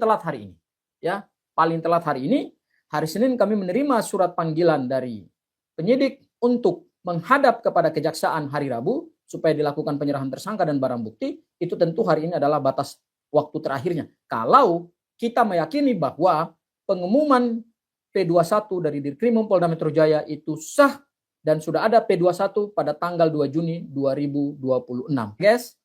telat hari ini. Ya, paling telat hari ini, hari Senin kami menerima surat panggilan dari penyidik untuk menghadap kepada kejaksaan hari Rabu supaya dilakukan penyerahan tersangka dan barang bukti. Itu tentu hari ini adalah batas waktu terakhirnya. Kalau kita meyakini bahwa pengumuman P21 dari Dirkrimum Polda Metro Jaya itu sah dan sudah ada P21 pada tanggal 2 Juni 2026. Guys,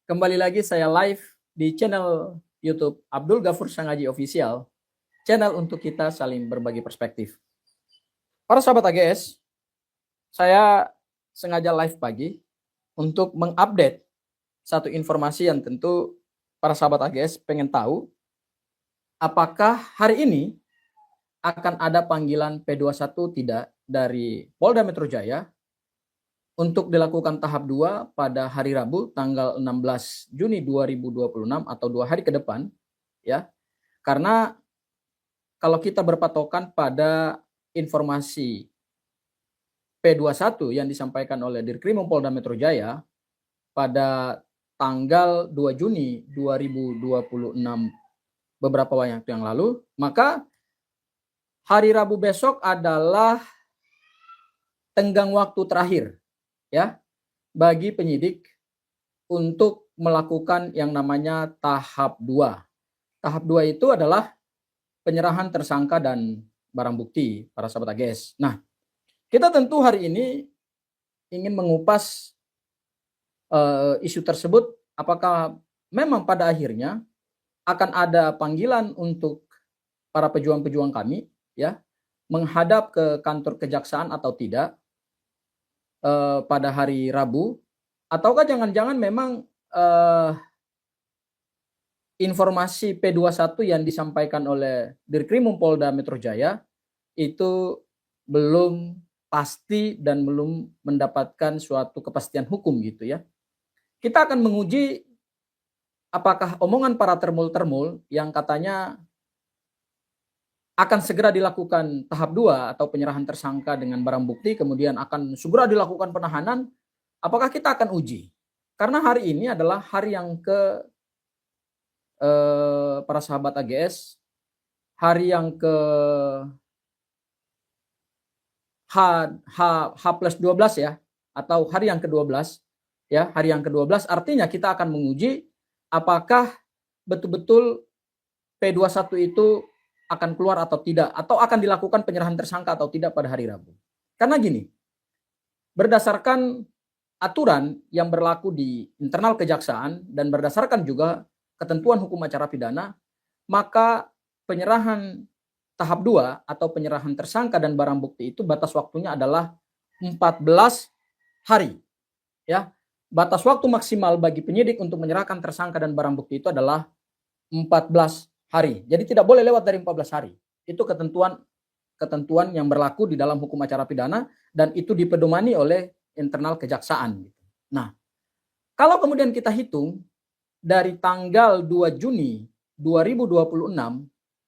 kembali lagi saya live di channel YouTube Abdul Ghafur Sangaji Official, channel untuk kita saling berbagi perspektif. Para sahabat AGS, saya sengaja live pagi untuk mengupdate satu informasi yang tentu para sahabat AGS pengen tahu, apakah hari ini akan ada panggilan P21 tidak dari Polda Metro Jaya untuk dilakukan tahap 2 pada hari Rabu tanggal 16 Juni 2026 atau 2 hari ke depan, ya. Karena kalau kita berpatokan pada informasi P21 yang disampaikan oleh Dirkrimum Polda Metro Jaya pada tanggal 2 Juni 2026 beberapa waktu yang lalu, maka hari Rabu besok adalah tenggang waktu terakhir, ya, bagi penyidik untuk melakukan yang namanya tahap 2. Tahap 2 itu adalah penyerahan tersangka dan barang bukti, para sahabat AGS. Nah, kita tentu hari ini ingin mengupas isu tersebut, apakah memang pada akhirnya akan ada panggilan untuk para pejuang-pejuang kami, ya, menghadap ke kantor kejaksaan atau tidak pada hari Rabu, ataukah jangan-jangan memang informasi P21 yang disampaikan oleh Dirkrimum Polda Metro Jaya itu belum pasti dan belum mendapatkan suatu kepastian hukum gitu ya. Kita akan menguji apakah omongan para termul-termul yang katanya akan segera dilakukan tahap 2 atau penyerahan tersangka dengan barang bukti, kemudian akan segera dilakukan penahanan, apakah kita akan uji? Karena hari ini adalah hari yang para sahabat AGS, hari yang ke H plus 12 ya, atau hari yang ke-12 ya, hari yang ke-12 artinya kita akan menguji apakah betul-betul P21 itu akan keluar atau tidak, atau akan dilakukan penyerahan tersangka atau tidak pada hari Rabu. Karena gini, berdasarkan aturan yang berlaku di internal kejaksaan dan berdasarkan juga ketentuan hukum acara pidana, maka penyerahan tahap 2 atau penyerahan tersangka dan barang bukti itu batas waktunya adalah 14 hari. Ya, batas waktu maksimal bagi penyidik untuk menyerahkan tersangka dan barang bukti itu adalah 14 hari. Jadi tidak boleh lewat dari 14 hari. Itu ketentuan yang berlaku di dalam hukum acara pidana dan itu dipedomani oleh internal kejaksaan. Nah, kalau kemudian kita hitung dari tanggal 2 Juni 2026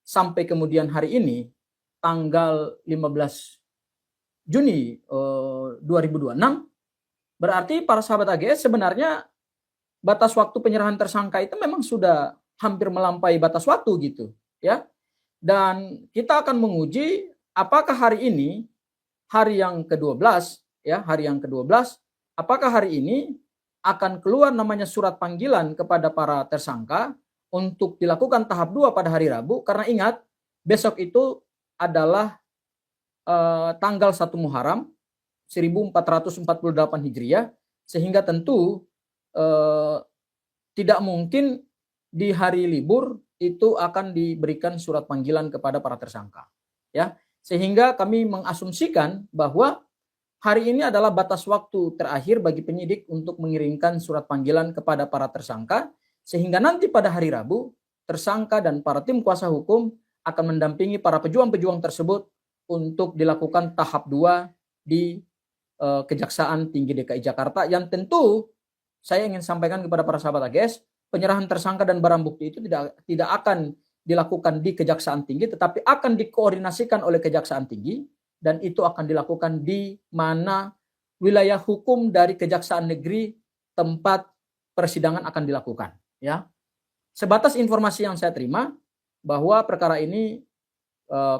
sampai kemudian hari ini tanggal 15 Juni 2026, berarti para sahabat AGS sebenarnya batas waktu penyerahan tersangka itu memang sudah hampir melampaui batas waktu gitu ya. Dan kita akan menguji apakah hari ini hari yang ke-12 ya, hari yang ke-12, apakah hari ini akan keluar namanya surat panggilan kepada para tersangka untuk dilakukan tahap 2 pada hari Rabu, karena ingat besok itu adalah tanggal 1 Muharram 1448 Hijriah, sehingga tentu tidak mungkin di hari libur itu akan diberikan surat panggilan kepada para tersangka. Ya, sehingga kami mengasumsikan bahwa hari ini adalah batas waktu terakhir bagi penyidik untuk mengirimkan surat panggilan kepada para tersangka, sehingga nanti pada hari Rabu tersangka dan para tim kuasa hukum akan mendampingi para pejuang-pejuang tersebut untuk dilakukan tahap 2 di Kejaksaan Tinggi DKI Jakarta, yang tentu saya ingin sampaikan kepada para sahabat AGS, penyerahan tersangka dan barang bukti itu tidak akan dilakukan di Kejaksaan Tinggi, tetapi akan dikoordinasikan oleh Kejaksaan Tinggi, dan itu akan dilakukan di mana wilayah hukum dari Kejaksaan Negeri tempat persidangan akan dilakukan. Ya, sebatas informasi yang saya terima, bahwa perkara ini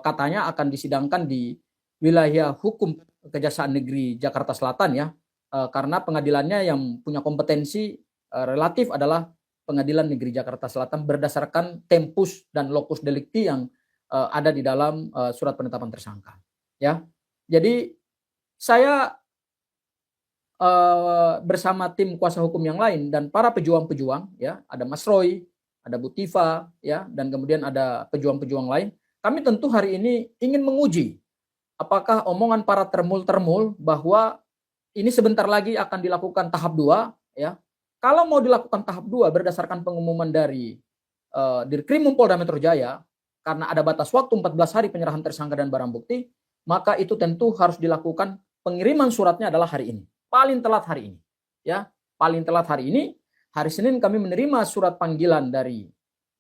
katanya akan disidangkan di wilayah hukum Kejaksaan Negeri Jakarta Selatan ya, karena pengadilannya yang punya kompetensi relatif adalah Pengadilan Negeri Jakarta Selatan berdasarkan tempus dan locus delicti yang ada di dalam surat penetapan tersangka. Ya, jadi saya bersama tim kuasa hukum yang lain dan para pejuang-pejuang, ya, ada Mas Roy, ada Bu Tifa, ya, dan kemudian ada pejuang-pejuang lain. Kami tentu hari ini ingin menguji apakah omongan para termul-termul bahwa ini sebentar lagi akan dilakukan tahap 2, ya. Kalau mau dilakukan tahap 2 berdasarkan pengumuman dari Dirkrimum Polda Metro Jaya, karena ada batas waktu 14 hari penyerahan tersangka dan barang bukti, maka itu tentu harus dilakukan pengiriman suratnya adalah hari ini. Paling telat hari ini. Ya, paling telat hari ini, hari Senin kami menerima surat panggilan dari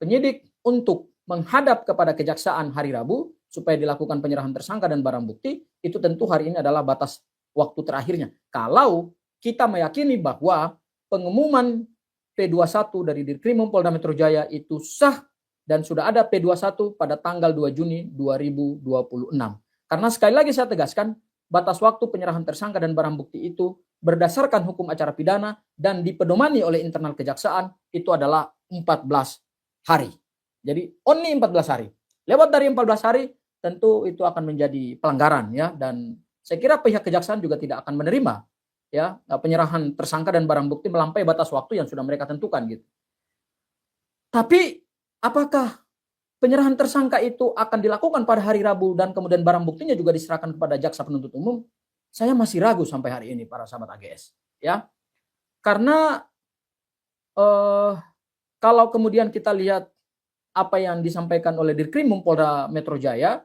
penyidik untuk menghadap kepada kejaksaan hari Rabu supaya dilakukan penyerahan tersangka dan barang bukti. Itu tentu hari ini adalah batas waktu terakhirnya. Kalau kita meyakini bahwa pengumuman P21 dari Dirkrimum Polda Metro Jaya itu sah dan sudah ada P21 pada tanggal 2 Juni 2026. Karena sekali lagi saya tegaskan, batas waktu penyerahan tersangka dan barang bukti itu berdasarkan hukum acara pidana dan dipedomani oleh internal kejaksaan itu adalah 14 hari. Jadi only 14 hari. Lewat dari 14 hari tentu itu akan menjadi pelanggaran ya, dan saya kira pihak kejaksaan juga tidak akan menerima ya penyerahan tersangka dan barang bukti melampaui batas waktu yang sudah mereka tentukan gitu. Tapi apakah penyerahan tersangka itu akan dilakukan pada hari Rabu dan kemudian barang buktinya juga diserahkan kepada jaksa penuntut umum? Saya masih ragu sampai hari ini para sahabat AGS ya. Karena kalau kemudian kita lihat apa yang disampaikan oleh Dirkrimum Polda Metro Jaya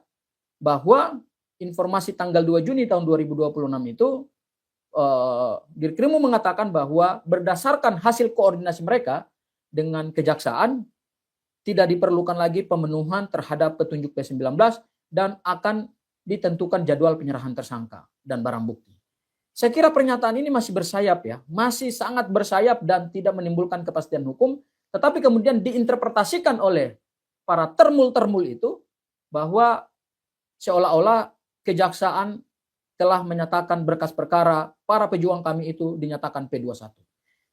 bahwa informasi tanggal 2 Juni tahun 2026 itu Dirkrimum mengatakan bahwa berdasarkan hasil koordinasi mereka dengan kejaksaan tidak diperlukan lagi pemenuhan terhadap petunjuk P19 dan akan ditentukan jadwal penyerahan tersangka dan barang bukti. Saya kira pernyataan ini masih bersayap ya, masih sangat bersayap dan tidak menimbulkan kepastian hukum, tetapi kemudian diinterpretasikan oleh para termul-termul itu bahwa seolah-olah kejaksaan telah menyatakan berkas perkara para pejuang kami itu dinyatakan P21.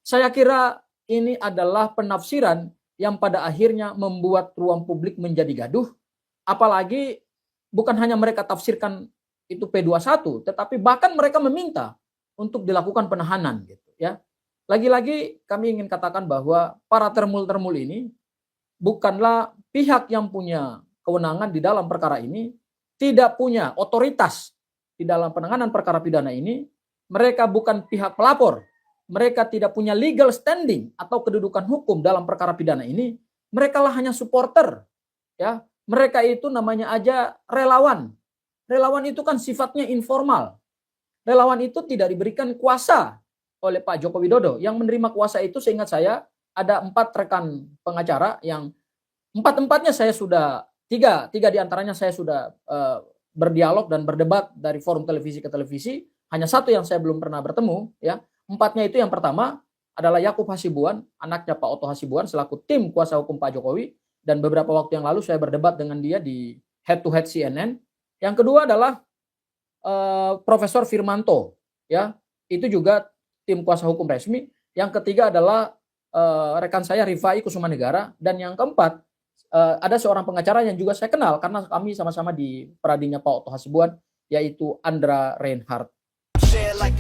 Saya kira ini adalah penafsiran yang pada akhirnya membuat ruang publik menjadi gaduh. Apalagi bukan hanya mereka tafsirkan itu P21, tetapi bahkan mereka meminta untuk dilakukan penahanan gitu ya. Lagi-lagi kami ingin katakan bahwa para termul-termul ini bukanlah pihak yang punya kewenangan di dalam perkara ini, tidak punya otoritas di dalam penanganan perkara pidana ini. Mereka bukan pihak pelapor, mereka tidak punya legal standing atau kedudukan hukum dalam perkara pidana ini. Mereka lah hanya supporter ya. Mereka itu namanya aja relawan. Relawan itu kan sifatnya informal. Relawan itu tidak diberikan kuasa oleh Pak Joko Widodo. Yang menerima kuasa itu seingat saya ada 4 rekan pengacara yang empat-empatnya saya sudah tiga diantaranya saya sudah berdialog dan berdebat dari forum televisi ke televisi. Hanya 1 yang saya belum pernah bertemu ya. 4-nya itu yang pertama adalah Yakub Hasibuan, anaknya Pak Oto Hasibuan selaku tim kuasa hukum Pak Jokowi, dan beberapa waktu yang lalu saya berdebat dengan dia di head to head CNN. Yang kedua adalah Profesor Firmanto ya, itu juga tim kuasa hukum resmi. Yang ketiga adalah rekan saya Rifai Kusumanegara, dan yang keempat ada seorang pengacara yang juga saya kenal karena kami sama-sama di peradinya Pak Oto Hasibuan, yaitu Andra Reinhardt